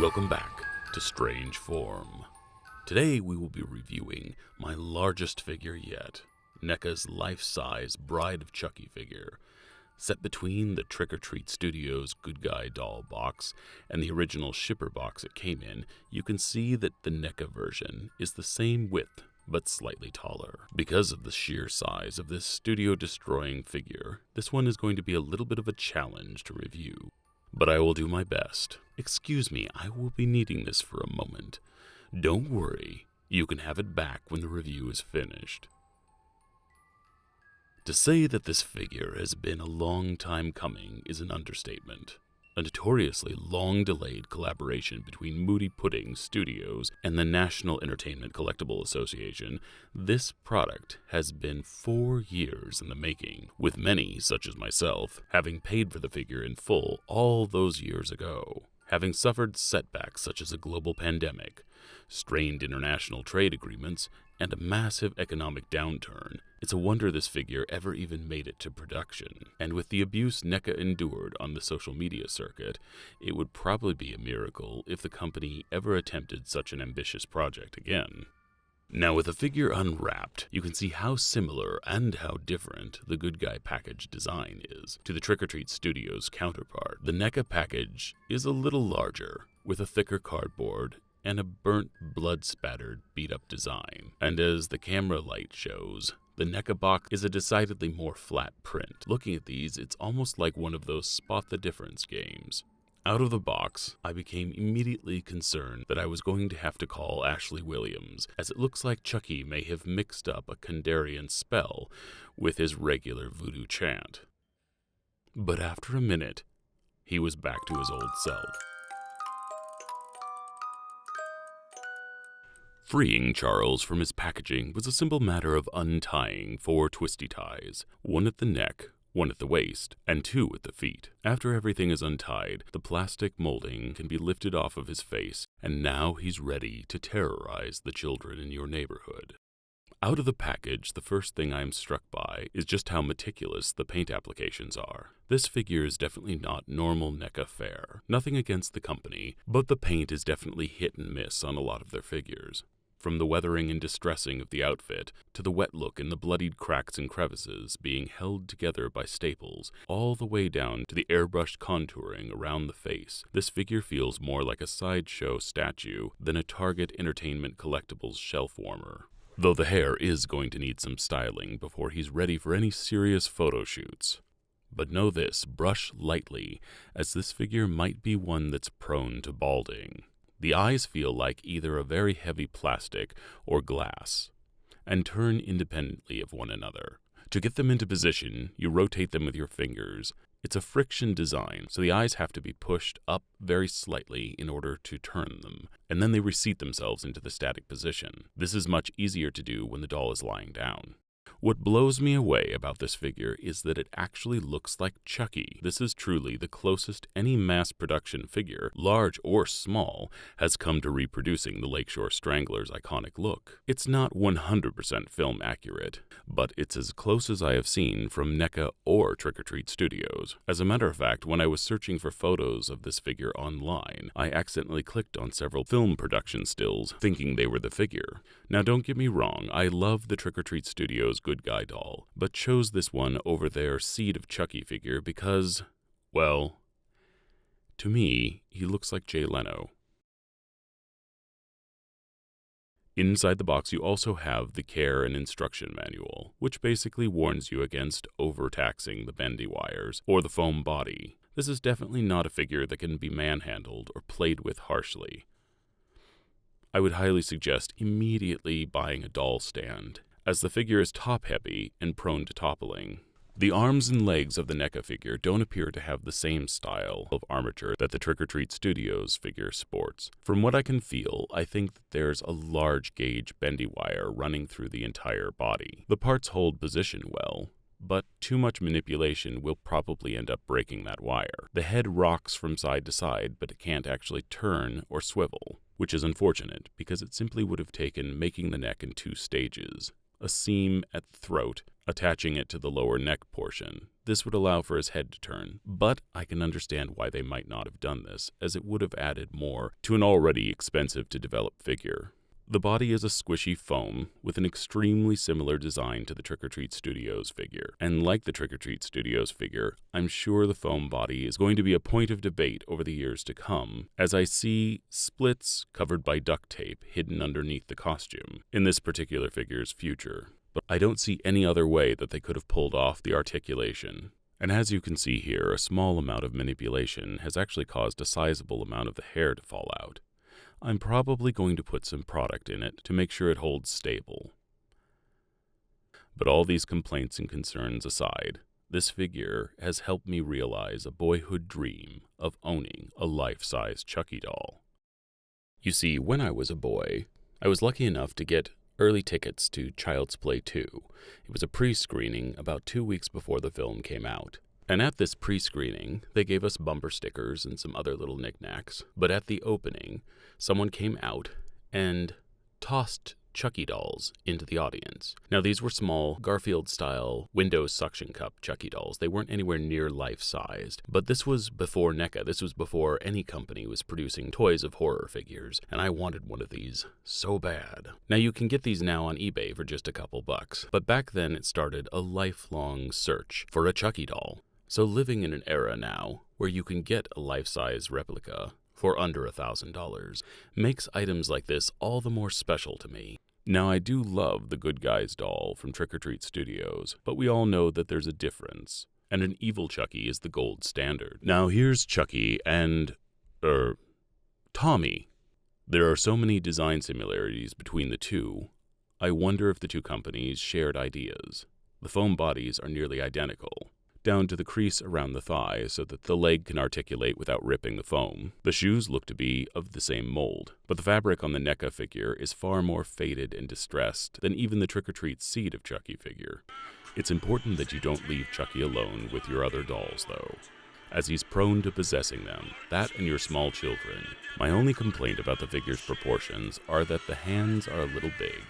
Welcome back to Strange Form. Today we will be reviewing my largest figure yet, NECA's life-size Bride of Chucky figure. Set between the Trick or Treat Studios Good Guy doll box and the original shipper box it came in, you can see that the NECA version is the same width but slightly taller. Because of the sheer size of this studio-destroying figure, this one is going to be a little bit of a challenge to review. But I will do my best. Excuse me, I will be needing this for a moment. Don't worry, you can have it back when the review is finished. To say that this figure has been a long time coming is an understatement. A notoriously long-delayed collaboration between Moody Studios and the National Entertainment Collectible Association, this product has been 4 years in the making, with many, such as myself, having paid for the figure in full all those years ago. Having suffered setbacks such as a global pandemic, strained international trade agreements, and a massive economic downturn, it's a wonder this figure ever even made it to production. And with the abuse NECA endured on the social media circuit, it would probably be a miracle if the company ever attempted such an ambitious project again. Now, with the figure unwrapped, you can see how similar and how different the Good Guy package design is to the Trick or Treat Studios counterpart. The NECA package is a little larger, with a thicker cardboard and a burnt, blood-spattered, beat-up design. And as the camera light shows, the NECA box is a decidedly more flat print. Looking at these, it's almost like one of those spot the difference games. Out of the box, I became immediately concerned that I was going to have to call Ashley Williams, as it looks like Chucky may have mixed up a Kandarian spell with his regular voodoo chant. But after a minute, he was back to his old self. Freeing Charles from his packaging was a simple matter of untying 4 twisty ties, one at the neck, one at the waist, and 2 at the feet. After everything is untied, the plastic molding can be lifted off of his face, and now he's ready to terrorize the children in your neighborhood. Out of the package, the first thing I am struck by is just how meticulous the paint applications are. This figure is definitely not normal NECA fare. Nothing against the company, but the paint is definitely hit and miss on a lot of their figures. From the weathering and distressing of the outfit, to the wet look and the bloodied cracks and crevices being held together by staples, all the way down to the airbrushed contouring around the face, this figure feels more like a sideshow statue than a Target Entertainment Collectibles shelf warmer. Though the hair is going to need some styling before he's ready for any serious photo shoots. But know this, brush lightly, as this figure might be one that's prone to balding. The eyes feel like either a very heavy plastic or glass, and turn independently of one another. To get them into position, you rotate them with your fingers. It's a friction design, so the eyes have to be pushed up very slightly in order to turn them, and then they reseat themselves into the static position. This is much easier to do when the doll is lying down. What blows me away about this figure is that it actually looks like Chucky. This is truly the closest any mass production figure, large or small, has come to reproducing the Lakeshore Strangler's iconic look. It's not 100% film accurate, but it's as close as I have seen from NECA or Trick or Treat Studios. As a matter of fact, when I was searching for photos of this figure online, I accidentally clicked on several film production stills, thinking they were the figure. Now don't get me wrong, I love the Trick or Treat Studios Good Guy doll, but chose this one over their Seed of Chucky figure because, well, to me, he looks like Jay Leno. Inside the box, you also have the care and instruction manual, which basically warns you against overtaxing the bendy wires or the foam body. This is definitely not a figure that can be manhandled or played with harshly. I would highly suggest immediately buying a doll stand, as the figure is top-heavy and prone to toppling. The arms and legs of the NECA figure don't appear to have the same style of armature that the Trick or Treat Studios figure sports. From what I can feel, I think that there's a large gauge bendy wire running through the entire body. The parts hold position well, but too much manipulation will probably end up breaking that wire. The head rocks from side to side, but it can't actually turn or swivel, which is unfortunate because it simply would have taken making the neck in 2 stages. A seam at the throat, attaching it to the lower neck portion. This would allow for his head to turn, but I can understand why they might not have done this, as it would have added more to an already expensive to develop figure. The body is a squishy foam with an extremely similar design to the Trick or Treat Studios figure. And like the Trick or Treat Studios figure, I'm sure the foam body is going to be a point of debate over the years to come, as I see splits covered by duct tape hidden underneath the costume in this particular figure's future. But I don't see any other way that they could have pulled off the articulation. And as you can see here, a small amount of manipulation has actually caused a sizable amount of the hair to fall out. I'm probably going to put some product in it to make sure it holds stable. But all these complaints and concerns aside, this figure has helped me realize a boyhood dream of owning a life-size Chucky doll. You see, when I was a boy, I was lucky enough to get early tickets to Child's Play 2. It was a pre-screening about 2 weeks before the film came out. And at this pre-screening, they gave us bumper stickers and some other little knickknacks. But at the opening, someone came out and tossed Chucky dolls into the audience. Now, these were small, Garfield-style Windows suction cup Chucky dolls. They weren't anywhere near life-sized. But this was before NECA. This was before any company was producing toys of horror figures. And I wanted one of these so bad. Now, you can get these now on eBay for just a couple bucks. But back then, it started a lifelong search for a Chucky doll. So living in an era now where you can get a life-size replica for under $1,000 makes items like this all the more special to me. Now, I do love the Good Guys doll from Trick or Treat Studios, but we all know that there's a difference, and an evil Chucky is the gold standard. Now, here's Chucky and, Tommy. There are so many design similarities between the two. I wonder if the two companies shared ideas. The foam bodies are nearly identical, down to the crease around the thigh so that the leg can articulate without ripping the foam. The shoes look to be of the same mold, but the fabric on the NECA figure is far more faded and distressed than even the Trick or Treat Seed of Chucky figure. It's important that you don't leave Chucky alone with your other dolls, though, as he's prone to possessing them, that and your small children. My only complaint about the figure's proportions are that the hands are a little big.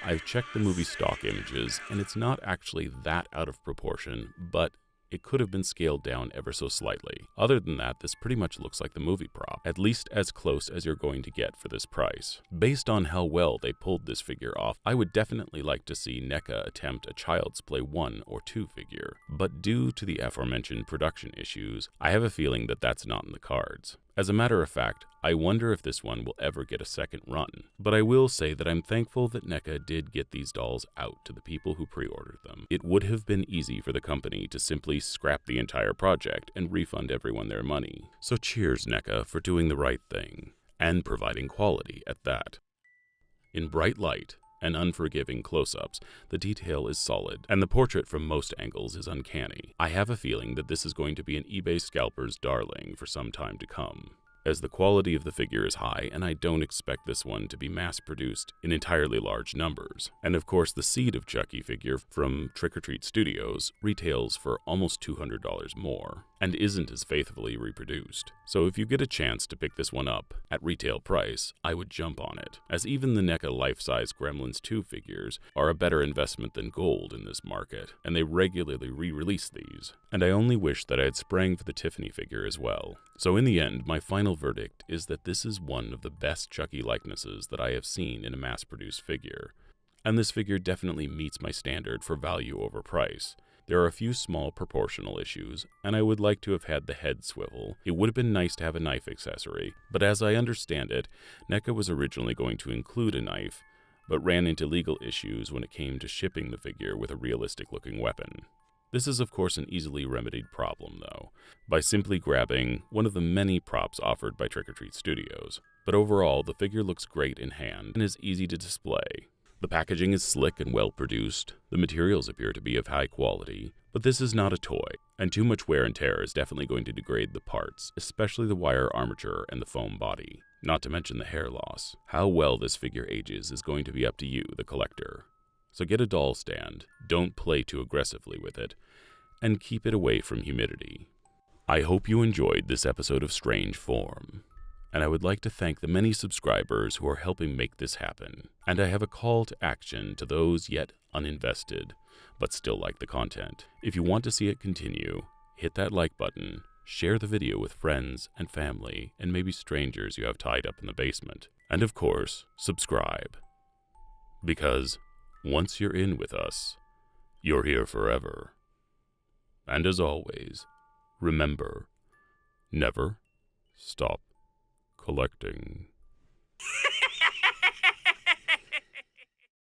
I've checked the movie stock images, and it's not actually that out of proportion, but it could have been scaled down ever so slightly. Other than that, this pretty much looks like the movie prop, at least as close as you're going to get for this price. Based on how well they pulled this figure off, I would definitely like to see NECA attempt a Child's Play 1 or 2 figure, but due to the aforementioned production issues, I have a feeling that that's not in the cards. As a matter of fact, I wonder if this one will ever get a second run. But I will say that I'm thankful that NECA did get these dolls out to the people who pre-ordered them. It would have been easy for the company to simply scrap the entire project and refund everyone their money. So cheers, NECA, for doing the right thing, and providing quality at that. In bright light and unforgiving close-ups, the detail is solid, and the portrait from most angles is uncanny. I have a feeling that this is going to be an eBay scalper's darling for some time to come, as the quality of the figure is high, and I don't expect this one to be mass-produced in entirely large numbers. And of course, the Seed of Chucky figure from Trick or Treat Studios retails for almost $200 more, and isn't as faithfully reproduced. So if you get a chance to pick this one up at retail price, I would jump on it, as even the NECA life-size Gremlins 2 figures are a better investment than gold in this market, and they regularly re-release these. And I only wish that I had sprang for the Tiffany figure as well. So in the end, my final verdict is that this is one of the best Chucky likenesses that I have seen in a mass-produced figure. And this figure definitely meets my standard for value over price. There are a few small proportional issues, and I would like to have had the head swivel. It would have been nice to have a knife accessory, but as I understand it, NECA was originally going to include a knife, but ran into legal issues when it came to shipping the figure with a realistic-looking weapon. This is of course an easily remedied problem though, by simply grabbing one of the many props offered by Trick or Treat Studios. But overall, the figure looks great in hand and is easy to display. The packaging is slick and well produced, the materials appear to be of high quality, but this is not a toy, and too much wear and tear is definitely going to degrade the parts, especially the wire armature and the foam body, not to mention the hair loss. How well this figure ages is going to be up to you, the collector. So get a doll stand, don't play too aggressively with it, and keep it away from humidity. I hope you enjoyed this episode of Strange Form, and I would like to thank the many subscribers who are helping make this happen. And I have a call to action to those yet uninvested. but still like the content. If you want to see it continue, hit that like button, share the video with friends and family, and maybe strangers you have tied up in the basement. And of course, subscribe. Because once you're in with us, you're here forever. And as always, remember, never stop collecting.